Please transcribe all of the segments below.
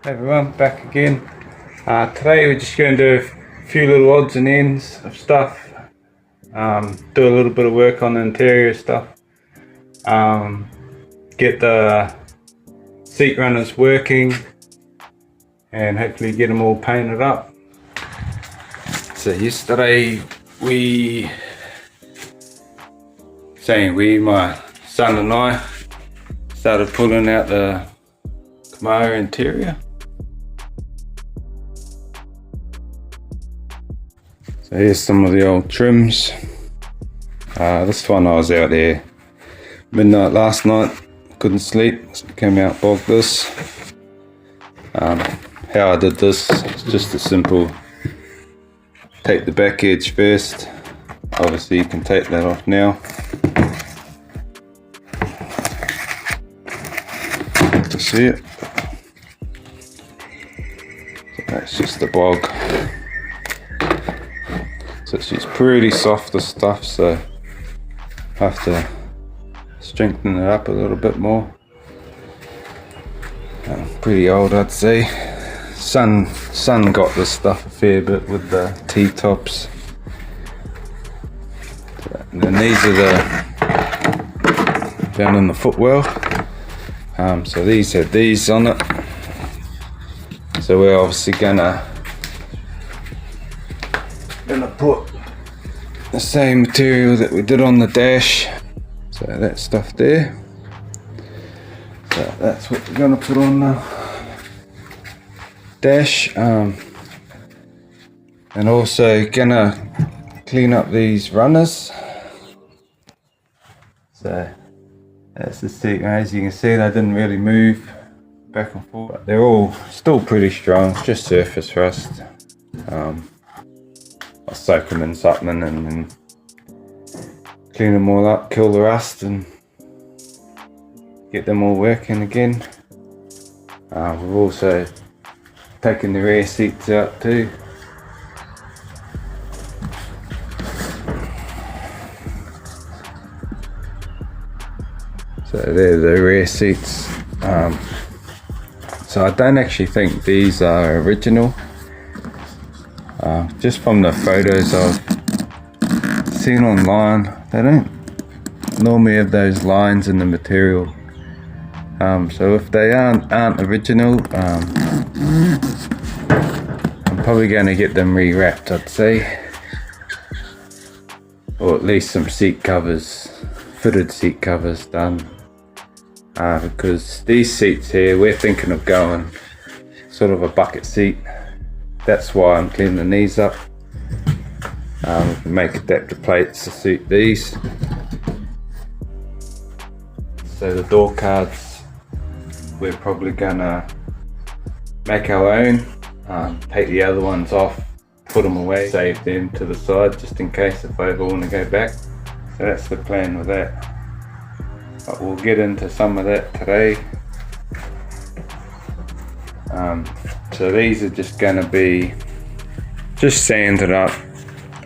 everyone, back again. Today we're just going to do a few little odds and ends of stuff, do a little bit of work on the interior stuff, get the seat runners working and hopefully get them all painted up. So yesterday my son and I started pulling out the Camaro interior. So here's some of the old trims. This one I was out there midnight last night, couldn't sleep, came out, bogged this. How I did this is just a simple, take the back edge first. Obviously you can take that off now. To see it. So that's just the bog. So it's just pretty soft the stuff, so I have to strengthen it up a little bit more. Pretty old, I'd say. Son got this stuff a fair bit with the T-tops. And then these are the down in the footwell. So these had these on it. So we're obviously gonna put the same material that we did on the dash. So that stuff there. So that's what we're gonna put on the dash. And also gonna clean up these runners. So that's the seat. As you can see, they didn't really move back and forth. But they're all still pretty strong. It's just surface rust. I'll soak them in something and then clean them all up, kill the rust and get them all working again. We've also taken the rear seats out too. So they're the rear seats. So I don't actually think these are original. Just from the photos I've seen online, they don't normally have those lines in the material. So if they aren't original, I'm probably going to get them rewrapped, I'd say, or at least some seat covers, fitted seat covers done. Because these seats here, we're thinking of going sort of a bucket seat. That's why I'm cleaning these up. We can make adapter plates to suit these. So the door cards, we're probably gonna make our own. Take the other ones off, put them away, save them to the side just in case if I ever want to go back. So that's the plan with that. But we'll get into some of that today. So these are just going to be just sanded up.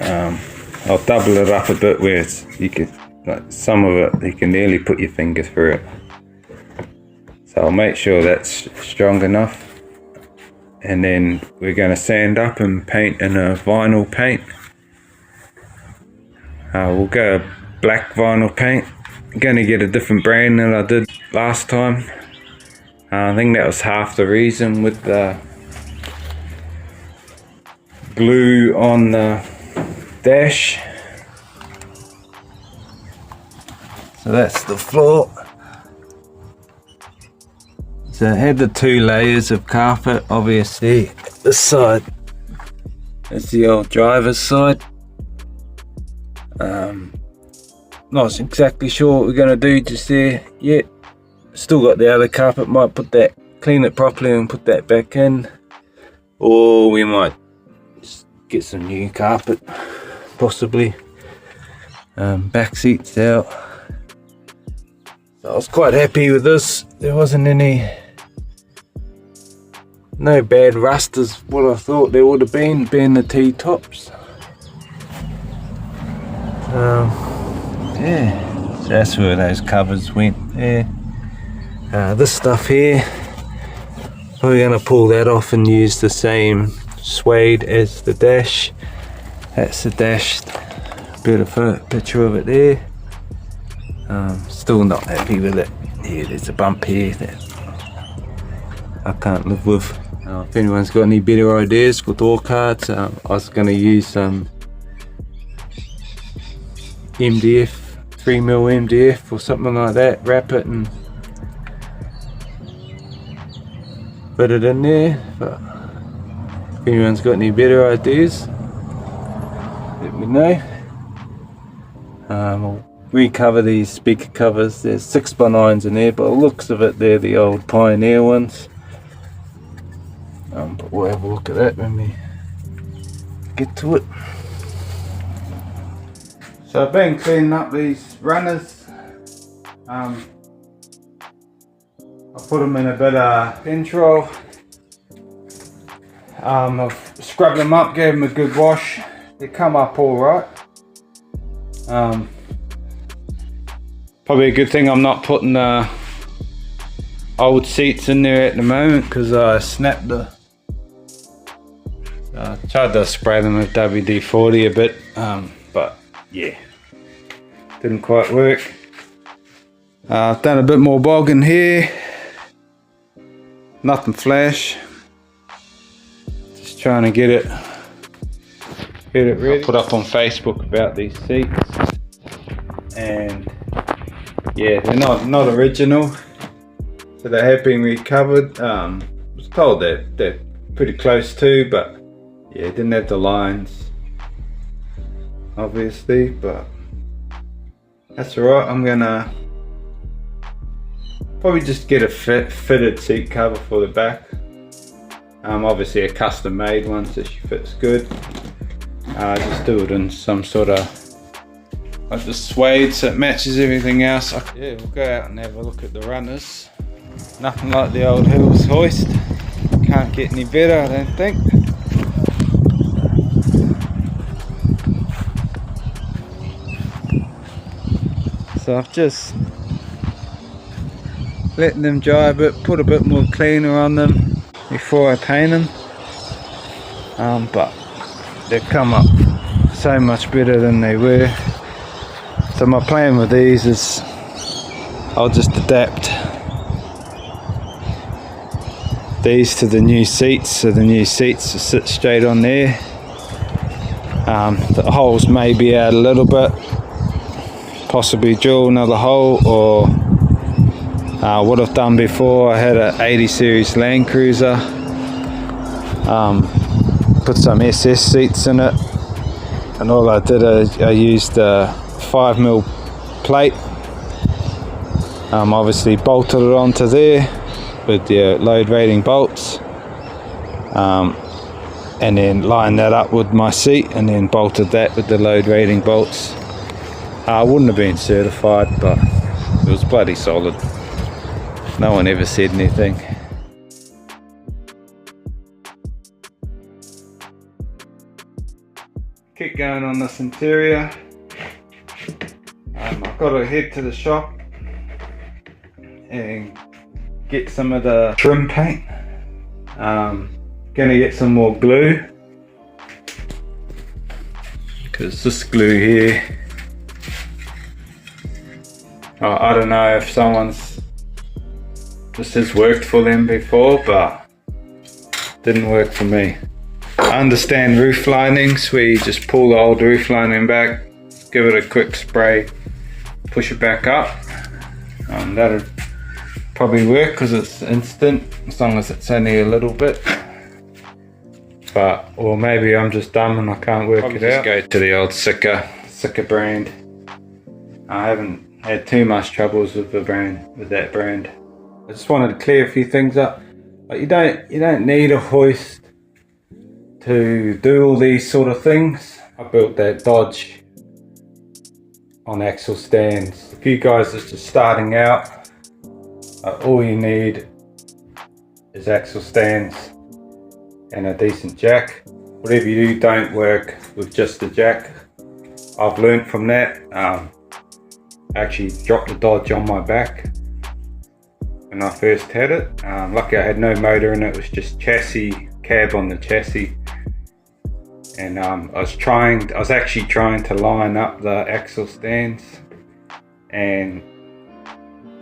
I'll double it up a bit where you can, like some of it you can nearly put your finger through it. So I'll make sure that's strong enough, and then we're going to sand up and paint in a vinyl paint. We'll go black vinyl paint. I'm going to get a different brand than I did last time. I think that was half the reason with the glue on the dash. So that's the floor. So it had the 2 layers of carpet, obviously. This side, that's the old driver's side. Not exactly sure what we're going to do just there yet. Still got the other carpet, might put that, clean it properly and put that back in. Or we might just get some new carpet, possibly. Back seats out. So I was quite happy with this. There wasn't no bad rust as what I thought there would have been, being the T-tops. Yeah, so that's where those covers went there. This stuff here, We're going to pull that off and use the same suede as the dash. That's the dash. Bit of a picture of it there. Still not happy with it. Yeah, there's a bump here that I can't live with. If anyone's got any better ideas with door cards, I was going to use some MDF, 3mm MDF or something like that, wrap it and put it in there. But if anyone's got any better ideas, let me know. I'll recover these speaker covers. There's 6x9s in there, but the looks of it, they're the old Pioneer ones. But we'll have a look at that when we get to it. So I've been cleaning up these runners. I put them in a bit of Pentrol. I've scrubbed them up, gave them a good wash. They come up all right. Probably a good thing I'm not putting old seats in there at the moment, because I snapped the. I tried to spray them with WD-40 a bit, but yeah, didn't quite work. I've done a bit more bogging here. Nothing flash. Just trying to get it ready. I put up on Facebook about these seats, and yeah, they're not original, so they have been recovered. I was told that they're pretty close to, but yeah, didn't have the lines, obviously, but that's alright. I'm gonna probably just get a fitted seat cover for the back. Obviously a custom made one, so she fits good. Just do it in some sort of like the suede so it matches everything else. Yeah, we'll go out and have a look at the runners. Nothing like the old Hills hoist. Can't get any better, I don't think. So I've just let them dry a bit, put a bit more cleaner on them before I paint them. But they've come up so much better than they were. So my plan with these is I'll just adapt these to the new seats, so the new seats will sit straight on there. The holes may be out a little bit, possibly drill another hole, or what I've done before, I had an 80 series Land Cruiser, put some SS seats in it, and all I did is I used a 5mm plate, obviously bolted it onto there with the load rating bolts, and then lined that up with my seat and then bolted that with the load rating bolts. I wouldn't have been certified, but it was bloody solid. No one ever said anything. Keep going on this interior. I've got to head to the shop and get some of the trim paint. Gonna get some more glue, because this glue here, I don't know if this has worked for them before, but didn't work for me. I understand roof linings where you just pull the old roof lining back, give it a quick spray, push it back up. That'll probably work because it's instant, as long as it's only a little bit. But, or maybe I'm just dumb and I can't work it out. Go to the old Sika brand. I haven't had too much troubles with that brand. I just wanted to clear a few things up. Like you don't need a hoist to do all these sort of things. I built that Dodge on axle stands. If you guys are just starting out, all you need is axle stands and a decent jack. Whatever you do, don't work with just the jack. I've learned from that. Actually dropped the Dodge on my back when I first had it. Lucky I had no motor in it, it was just chassis, cab on the chassis. And I was actually trying to line up the axle stands, and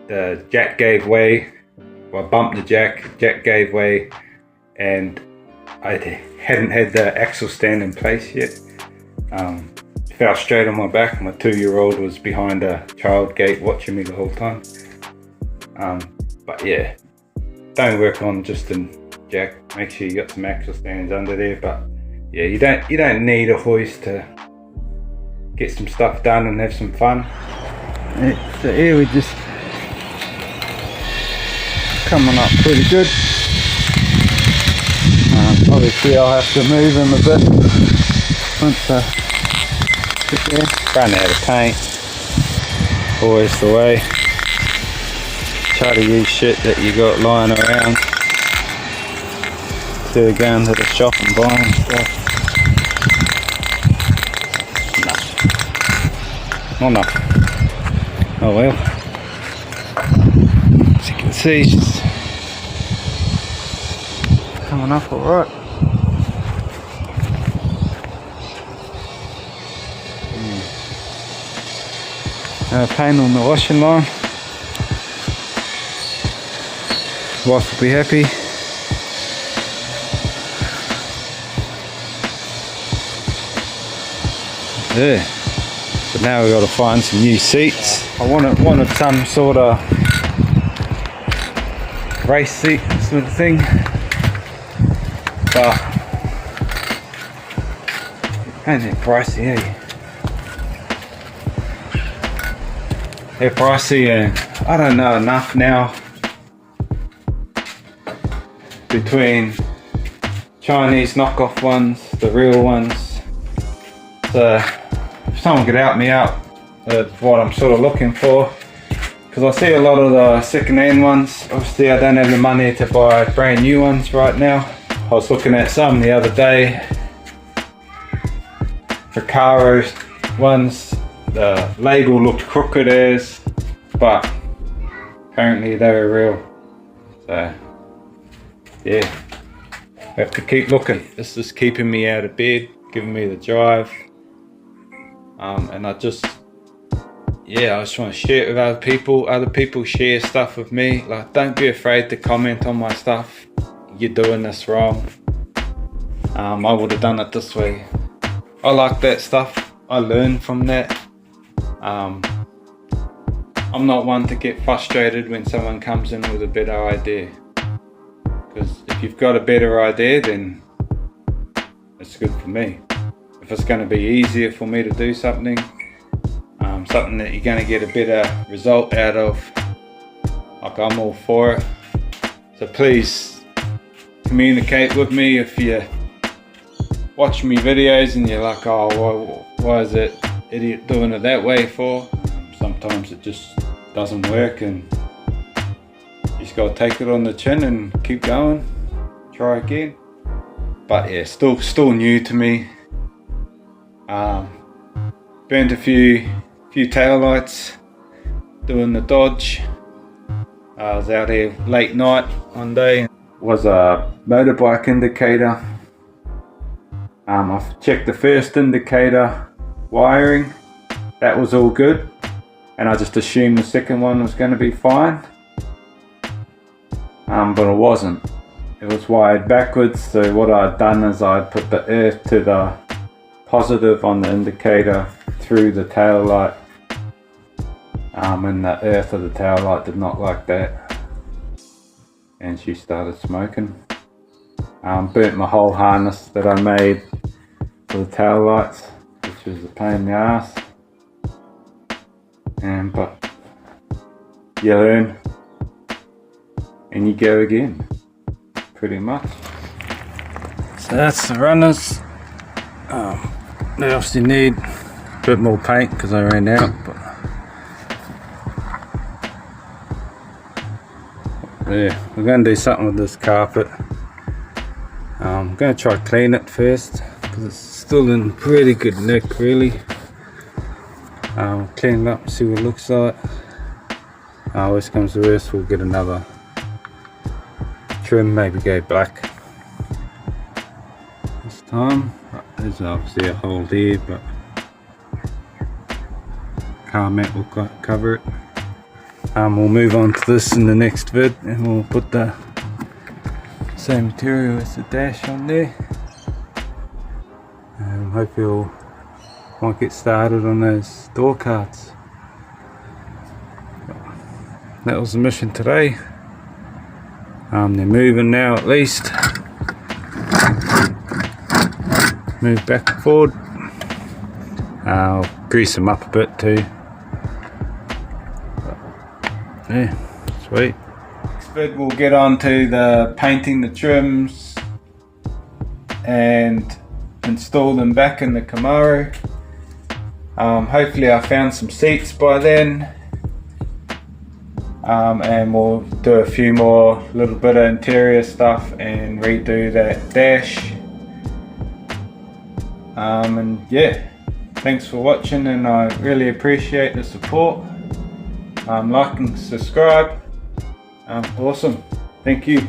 the jack gave way. Well, I bumped the jack gave way, and I hadn't had the axle stand in place yet. Fell straight on my back. My 2-year-old was behind a child gate watching me the whole time. But yeah, don't work on just a jack. Make sure you got some axle stands under there. But yeah, you don't need a hoist to get some stuff done and have some fun. So here we're just coming up pretty good. Obviously I'll have to move him a bit once I get there. Run out of paint, always the way. Try to use shit that you got lying around instead of going to the shop and buying stuff. Not enough. Oh well. As you can see, she's coming up alright. Paint on the washing line. Wife will be happy. Yeah. So now we've got to find some new seats. I wanted some sort of race seat sort of thing, but ain't that pricey, eh? They're pricey, and I don't know enough now between Chinese knockoff ones, the real ones. So if someone could help me out with what I'm sort of looking for, because I see a lot of the second-hand ones. Obviously I don't have the money to buy brand new ones right now. I was looking at some the other day, Camaro ones. The label looked crooked as, but apparently they were real. So yeah, I have to keep looking. This is keeping me out of bed, giving me the drive. And I just want to share it with other people. Other people share stuff with me. Like, don't be afraid to comment on my stuff. You're doing this wrong. I would have done it this way. I like that stuff. I learn from that. I'm not one to get frustrated when someone comes in with a better idea. Because if you've got a better idea, then it's good for me. If it's going to be easier for me to do something, something that you're going to get a better result out of, like, I'm all for it. So please communicate with me. If you watch me videos and you're like, oh, why is that idiot doing it that way for? Sometimes it just doesn't work, and you just got to take it on the chin and keep going, try again. But yeah, still new to me. Burnt a few tail lights doing the Dodge. I was out here late night one day. Was a motorbike indicator. I've checked the first indicator wiring, that was all good, and I just assumed the second one was going to be fine, but it wasn't. It was wired backwards. So what I'd done is I'd put the earth to the positive on the indicator through the tail light, and the earth of the tail light did not like that, and she started smoking. Burnt my whole harness that I made for the tail lights, which was a pain in the ass. But you learn and you go again, pretty much. So that's the runners. They obviously need a bit more paint because I ran out, but yeah, we're going to do something with this carpet. I'm going to try to clean it first because it's still in pretty good nick, really. Clean it up and see what it looks like. Worst comes to worst, we'll get another trim, maybe go black this time. There's obviously a hole there, but car mat will cover it. We'll move on to this in the next vid, and we'll put the same material as the dash on there. Hopefully might get started on those door cards. That was the mission today. They're moving now at least. Move back and forward. I'll grease them up a bit too. Yeah, sweet. Next vid we'll get on to the painting the trims and install them back in the Camaro. Hopefully I found some seats by then, and we'll do a few more little bit of interior stuff and redo that dash. And yeah, thanks for watching, and I really appreciate the support. Like and subscribe. Awesome, thank you.